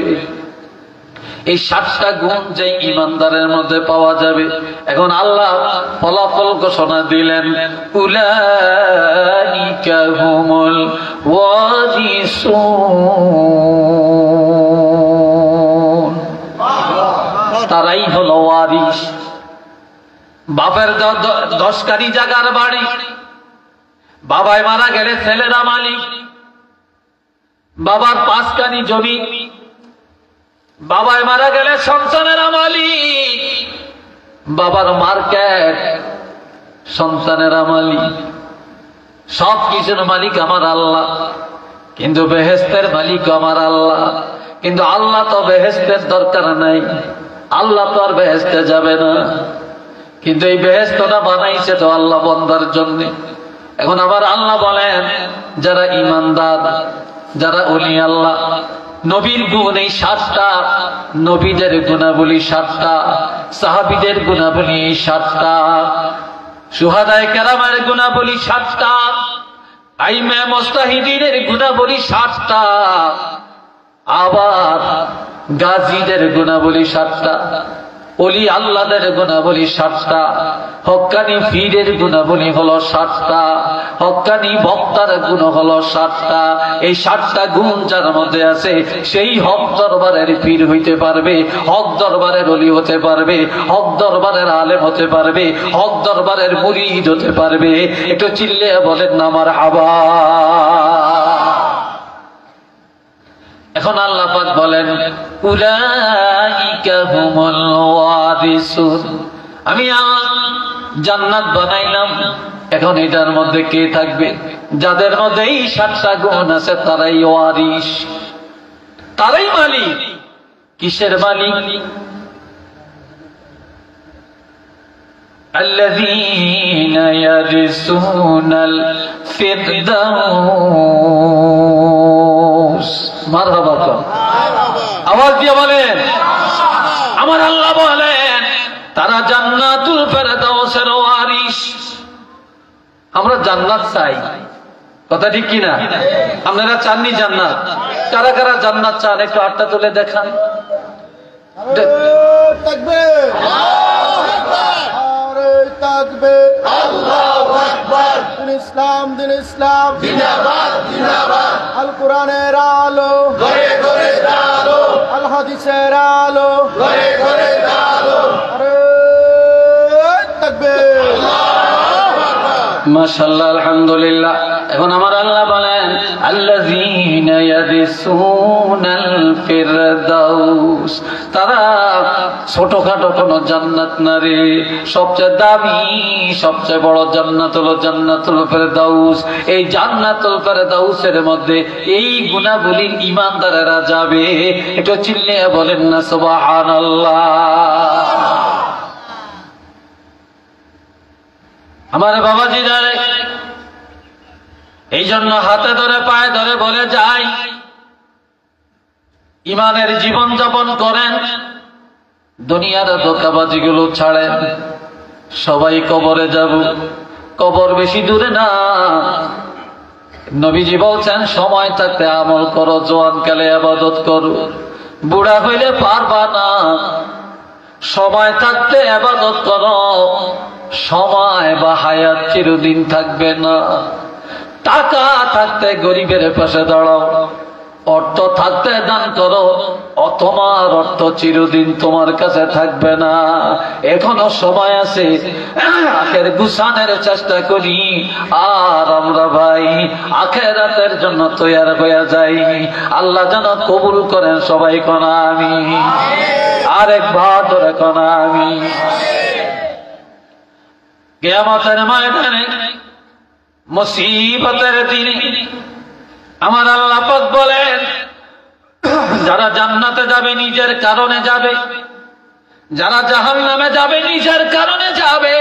এই 7টা গুণ যে ইমানদারের মধ্যে পাওয়া যাবে। এখন আল্লাহ ফলাফল ঘোষণা দিলেন, উলাইকা হুমুল ওয়ারিসুন, তারাই হলো ওয়ারিস। বাপের 10 জায়গার বাড়ি, বাবায় মারা গেলে ছেলেরা মালিক। বাবার 5 জমি, বাবায় মারা গেলে সন্তানেরা মালিক। বাবার মার্কেট, সন্তানেরা মালিক। সব কিছুর মালিক আমার আল্লাহ, কিন্তু বেহেশতের মালিক আমার আল্লাহ। কিন্তু আল্লাহ তো বেহেশতের দরকার নাই, আল্লাহ তো আর বেহেশতে যাবে না। কিন্তু এই বেহেশতটা বানাইছে তো আল্লাহ বান্দার জন্য। এখন আবার আল্লাহ বলেন, যারা ঈমানদার, যারা ওলি আল্লাহ, নবীর গুণ এই 7টা, নবীদের গুণাবলী 7টা, সাহাবীদের গুণাবলী 7টা, শুহাদায়ে কেরামের গুণাবলী 7টা, আইমে মুজতাহিদিনের গুণাবলী 7টা, আবার গাজীদের গুণাবলী 7টা, ওলি আল্লাহদের গুণাবলী 7টা, হক্কানি পীরের গুণাবলী হলো 7টা, হক্কানি বক্তার গুণ হলো 7টা। এই 7টা গুণ যার মধ্যে আছে, সেই হক দরবারের পীর হইতে পারবে, হক দরবারের ওলি হতে পারবে, হক দরবারের আলেম হতে পারবে, হক দরবারের মুরিদ হতে পারবে। একটু চিল্লে বলেন না মারহাবা। এখন আল্লাহ পাক বলেন, উলাইকা হুমুল ওয়ারিসুন। আমি আল্লাহ জান্নাত বানাইলাম। এখন এটার মধ্যে কে থাকবে? যাদের মধ্যে এই 7টা গুণ আছে, তারাই ওয়ারিস, তারাই মালিক। কিসের মালিক? আল্লাযীনা ইয়ারিসুনাল ফিরদাউস। মারহাবা, আওয়াজ দিয়ে বলেন। আমার আল্লাহ বলেন, তারা জান্নাতুল ফেরদাউসের ওয়ারিস। আমরা জান্নাত চাই, কথা ঠিক কিনা? আপনারা চাননি জান্নাত? কারা কারা জান্নাত চান একটু হাতটা তুলে দেখান। তাকবীর, নারে তাকবীর, আল্লাহু আকবার। দিন ইসলাম, দিন ইসলাম জিন্দাবাদ, জিন্দাবাদ। আল কোরআনের আলো ঘরে ঘরে আলো, আল হাদিসের আলো ঘরে ঘরে আলো। আরে তাকবীর, আল্লাহু আকবার। মাশাআল্লাহ, আলহামদুলিল্লাহ। এখন আমার আল্লাহ বলেন আল্লাযীনা ইয়ারিসুনাল ফিরদাউস, তারা ছোটখাটো কোন জান্নাত না রে, সবচেয়ে দামি সবচেয়ে বড় জান্নাত হলো জান্নাতুল ফিরদাউস। এই জান্নাতুল ফিরদাউসের মধ্যে এই গুণাবলীর ঈমানদারেরা যাবে। একটু চিল্লিয়ে বলেন না সুবহানাল্লাহ। আমার বাবাজি যারে এই জন্য হাতে ধরে পায়ে ধরে বলে যাই, ইমানের জীবন যাপন করেন, দুনিয়ার ধোঁকাবাজি গুলো ছাড়েন। সবাই কবরে যাব, কবর বেশি দূরে না। নবীজি বলছেন সময় থাকতে আমল করো, জওয়ানকালে ইবাদত করো, বুড়া হইলে পারবা না। সময় থাকতে ইবাদত করো, সময় বা হায়াত চিরদিন থাকবে না। টাকা থাকতে গরিবের পাশে দাঁড়াও, অর্থ থাকতে দান করো, তোমার অর্থ চিরদিন তোমার কাছে থাকবে না। এখনো সময় আছে, আখের গুছানের চেষ্টা করি। আর আমরা ভাই আখেরাতের জন্য তৈয়ার হয়ে যাই। আল্লাহ যেন কবুল করেন সবাই কোনা আমি, আরেকবার ধরে কোনা আমি। কিয়ামতের ময়দানে মুসিবতের দিনে আমার আল্লাহ পাক বলেন, যারা জান্নাতে যাবে নিজের কারণে যাবে, যারা জাহান্নামে যাবে নিজের কারণে যাবে।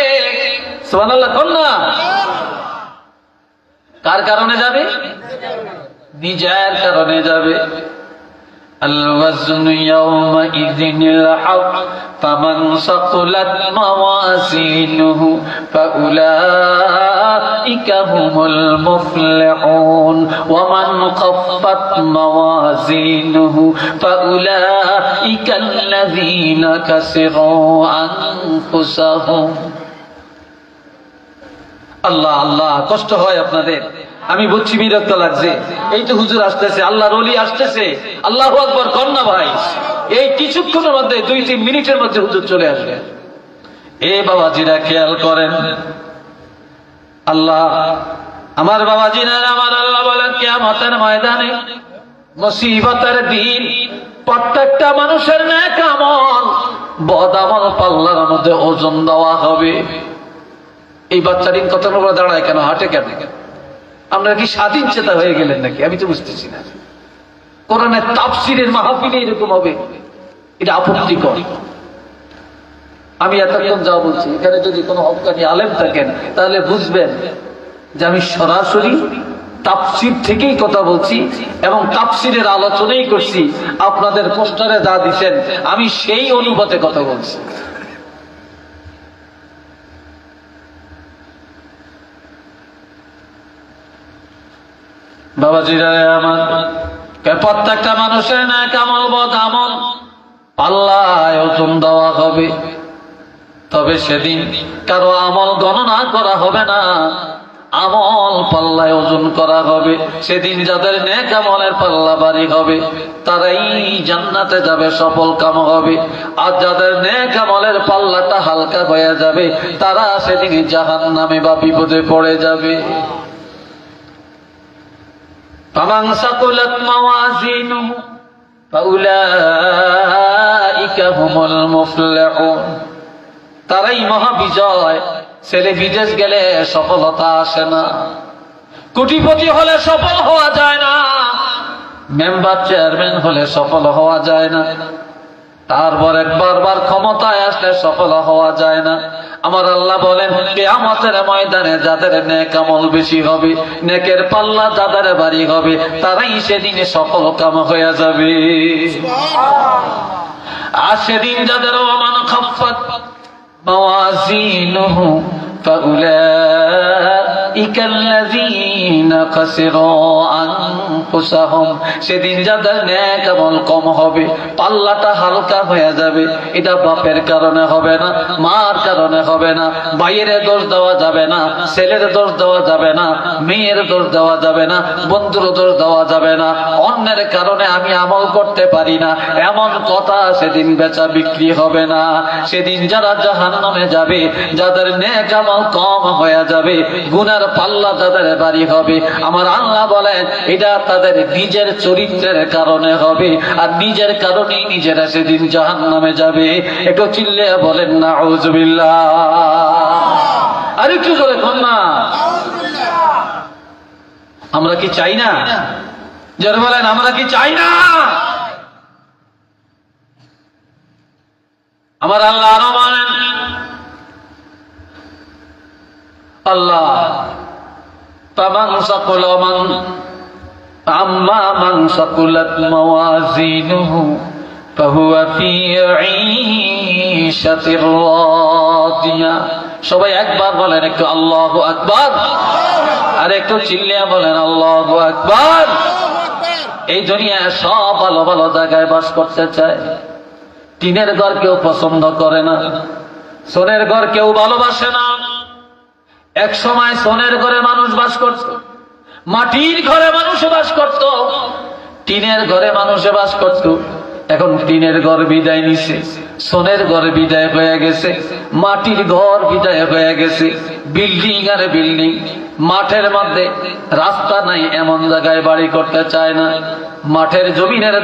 সুবহানাল্লাহ। কোন না, কার কারণে যাবে? নিজের কারণে যাবে। الوزن يومئذ الحق فمن ثقلت موازينه فأولئك هم المفلحون ومن خفت موازينه فأولئك الذين خسروا أنفسهم। আল্লাহ আল্লাহ, কষ্ট হয় আপনাদের, আমি বুঝছি, বিরক্ত লাগছে। এই তো হুজুর আসতেছে, আল্লাহর ওলি আসতেছে, আল্লাহু আকবার কন্যা ভাই। এই কিছুক্ষণের মধ্যে 2-3 মিনিটের মধ্যে হুজুর চলে আসবে। এ বাবাজিরা খেয়াল করেন, আল্লাহ আমার বাবাজিরা, আমার আল্লাহ বলেন কিয়ামতের ময়দানে মুসিবতের দিন প্রত্যেকটা মানুষের নেক আমল বদ আমল পাল্লার মধ্যে ওজন দেওয়া হবে। এই বাচ্চাটির কত বড় দাঁড়ায় কেন, হাঁটে কেন? আমরা কি স্বাধীন চেতা হয়ে গেলেন নাকি? আমি তো বুঝতেছি না। কোরআনের তাফসীরের মাহফিলে এরকম হবে, এটা আপত্তিকর। আমি এতক্ষণ যা বলছি, এখানে যদি কোনো হক্কানি আলেম থাকেন তাহলে বুঝবেন যে আমি সরাসরি তাফসীর থেকেই কথা বলছি এবং তাফসীরের আলোচনাই করছি। আপনাদের পোস্টারে যা দিচ্ছেন আমি সেই অনুপাতে কথা বলছি। বাবাজিরা আমার, প্রত্যেকটা মানুষের নেক আমল বদ আমল পাল্লায় ওজন দেওয়া হবে। তবে সেদিন কারো আমল গণনা করা হবে না, আমল পাল্লায় ওজন করা হবে। সেদিন যাদের নেক আমলের পাল্লা ভারী হবে তারাই জান্নাতে যাবে, সফল কাম হবে। আর যাদের নেক আমলের পাল্লাটা হালকা হয়ে যাবে তারা সেদিন জাহান্নামে বা বিপদে পড়ে যাবে। فمن ثقلت موازينه فأولئك هم المفلحون। তারাই মহাবিজয়। ছেলে বিদেশ গেলে সফলতা আসে না, কোটিপতি হলে সফল হওয়া যায় না, মেম্বার চেয়ারম্যান হলে সফল হওয়া যায় না, তারপর একবার ক্ষমতায় আসলে সফল হওয়া যায় না। আমার আল্লাহ বলেন কিয়ামতের ময়দানে যাদের নেক আমল বেশি হবে, নেকের পাল্লা যাদের ভারী হবে তারাই সেদিনে সফল কাম হয়ে যাবে। আর সেদিন যাদের ওমান খাফফাত মাওয়াজিনুহু ফাউলাইকা আল্লাযীনা খাসিরু আনফুসাহুম। সেদিন যাদের নেক আমল কম হবে, পাল্লাটা হালকা হয়ে যাবে। এটা বাপের কারণে হবে না, মার কারণে হবে না, ভাইয়ের দোষ দেওয়া যাবে না, ছেলের দোষ দেওয়া যাবে না, মেয়ের দোষ দেওয়া যাবে না, বন্ধুর দোষ দেওয়া যাবে না। অন্যের কারণে আমি আমল করতে পারি না এমন কথা সেদিন বেচা বিক্রি হবে না। সেদিন যারা জাহান্নামে যাবে, যাদের নেক আমল কম হয়ে যাবে, গুনার পাল্লা যাদের ভারী হবে, আমার আল্লাহ বলেন এটা তাদের নিজের চরিত্রের কারণে হবে, আর নিজের কারণেই নিজেরা সেদিন জাহান্নামে যাবে। একটু চিল্লে বলেন নাউযুবিল্লাহ। আর একটু জোরে বল না। আমরা কি চাই না? জোরে বলেন, আমরা কি চাই না? আমার আল্লাহ আরো বলেন, আল্লাহ তামান সাকুল মান আম্মা মান সাকুলাত মাওয়াজিনুহু ফাহুয়া ফি ঈশাতির রাদিয়া। সবাই একবার বলেন একটু আল্লাহু আকবার, আর একটু চিল্লিয়া বলেন আল্লাহু আকবার। এই দুনিয়ায় সব ভালো ভালো জায়গায় বাস করতে চায়, টিনের ঘর কেউ পছন্দ করে না, সোনের ঘর কেউ ভালোবাসে না। এক সময় সোনের ঘরে মানুষ বাস করত, মাটির ঘরে মানুষ বাস করত, টিনের ঘরে মানুষ বাস করত। এখন টিনের ঘর বিদায় নিছে, সোনের ঘর বিদায় হয়ে গেছে, মাটির ঘর বিদায় হয়ে গেছে, বিল্ডিং আর বিল্ডিং। মাঠের মধ্যে রাস্তা নাই এমন জায়গায় বাড়ি করতে চায় না, মাঠের জমিনের